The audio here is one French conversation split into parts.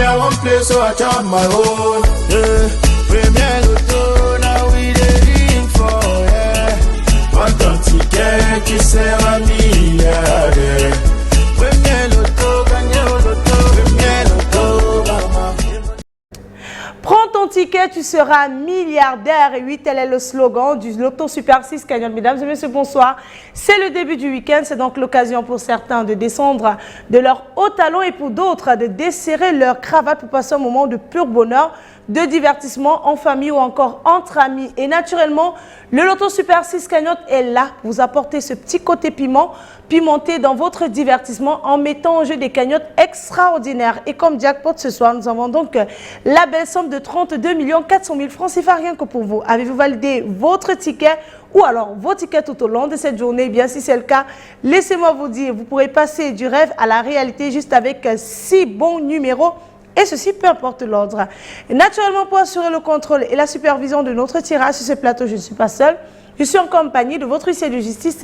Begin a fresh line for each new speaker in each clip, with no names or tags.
I won't play, so I chop my own. Premier Loto, now we dey in for, on ton ticket qui sert à milliardaire. Premier Loto, gagné au loto, premier Loto, maman.
Prends ton ticket, tu seras milliardaire. Et oui, tel est le slogan du Loto Super 6 Cagnotte. Mesdames et messieurs, bonsoir. C'est le début du week-end. C'est donc l'occasion pour certains de descendre de leur haut talon et pour d'autres de desserrer leur cravate pour passer un moment de pur bonheur, de divertissement en famille ou encore entre amis. Et naturellement, le Loto Super 6 Cagnotte est là pour vous apporter ce petit côté pimenté dans votre divertissement en mettant en jeu des cagnottes extraordinaires. Et comme jackpot ce soir, nous avons donc la belle somme de 32 400 000 francs CFA rien que pour vous. Avez-vous validé votre ticket ou alors vos tickets tout au long de cette journée? Eh bien, si c'est le cas, laissez-moi vous dire, vous pourrez passer du rêve à la réalité juste avec 6 bons numéros. Et ceci, peu importe l'ordre. Naturellement, pour assurer le contrôle et la supervision de notre tirage sur ce plateau, je ne suis pas seule. Je suis en compagnie de votre huissier de justice,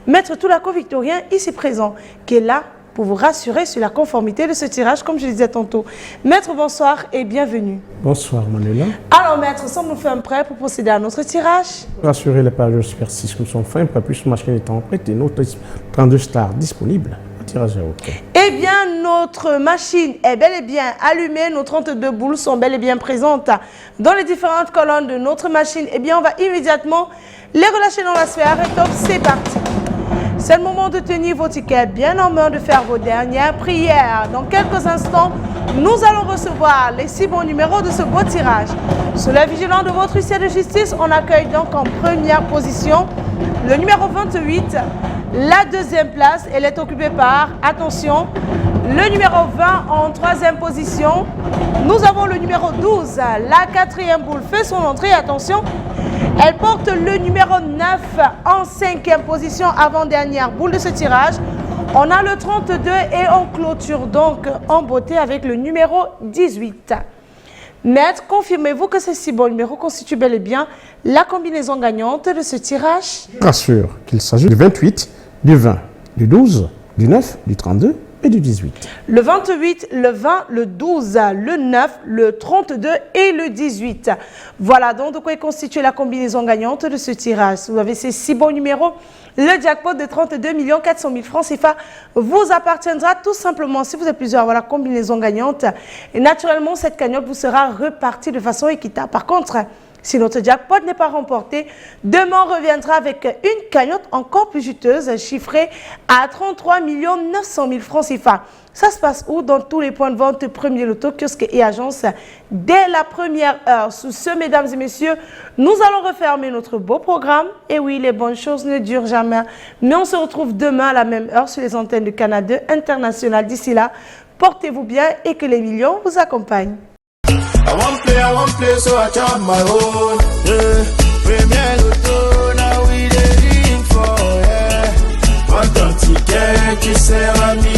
Maître Toulako Victorien, ici présent, qui est là pour vous rassurer sur la conformité de ce tirage, comme je le disais tantôt. Maître, bonsoir et bienvenue.
Bonsoir, Manuela.
Alors, Maître, sommes-nous fin prêts pour procéder à notre tirage?
Rassurez les parieurs Super 6 que nous sommes fins, pas plus machine étant prête et notre 32 stars disponibles. Tirage est OK.
Eh bien, notre machine est bel et bien allumée. Nos 32 boules sont bel et bien présentes dans les différentes colonnes de notre machine. Eh bien, on va immédiatement les relâcher dans la sphère. Et top, c'est parti. C'est le moment de tenir vos tickets bien en main, de faire vos dernières prières. Dans quelques instants, nous allons recevoir les 6 bons numéros de ce beau tirage. Sous la vigilance de votre huissier de justice, on accueille donc en première position le numéro 28. La deuxième place, elle est occupée par, attention, le numéro 20 en troisième position. Nous avons le numéro 12, la quatrième boule fait son entrée, attention. Elle porte le numéro 9 en cinquième position, avant-dernière boule de ce tirage. On a le 32 et on clôture donc en beauté avec le numéro 18. Maître, confirmez-vous que ces 6 bons numéros constituent bel et bien la combinaison gagnante de ce tirage?
Rassure qu'il s'agit du 28, du 20, du 12, du 9, du 32 et du 18.
Le 28, le 20, le 12, le 9, le 32 et le 18. Voilà donc de quoi est constituée la combinaison gagnante de ce tirage. Vous avez ces 6 bons numéros. Le jackpot de 32 400 000 francs CFA vous appartiendra tout simplement si vous êtes plusieurs. Voilà, combinaison gagnante. Et naturellement, cette cagnotte vous sera repartie de façon équitable. Par contre, si notre jackpot n'est pas remporté, demain on reviendra avec une cagnotte encore plus juteuse, chiffrée à 33 900 000 francs CFA. Ça se passe où? Dans tous les points de vente, Premier Loto, kiosque et agence, dès la première heure. Sous ce, mesdames et messieurs, nous allons refermer notre beau programme. Et oui, les bonnes choses ne durent jamais. Mais on se retrouve demain à la même heure sur les antennes de Canada International. D'ici là, portez-vous bien et que les millions vous accompagnent.
I won't play, so I chop my own. Premier Loto, now we dey in for, on ton ticket qui sert à milliardaire.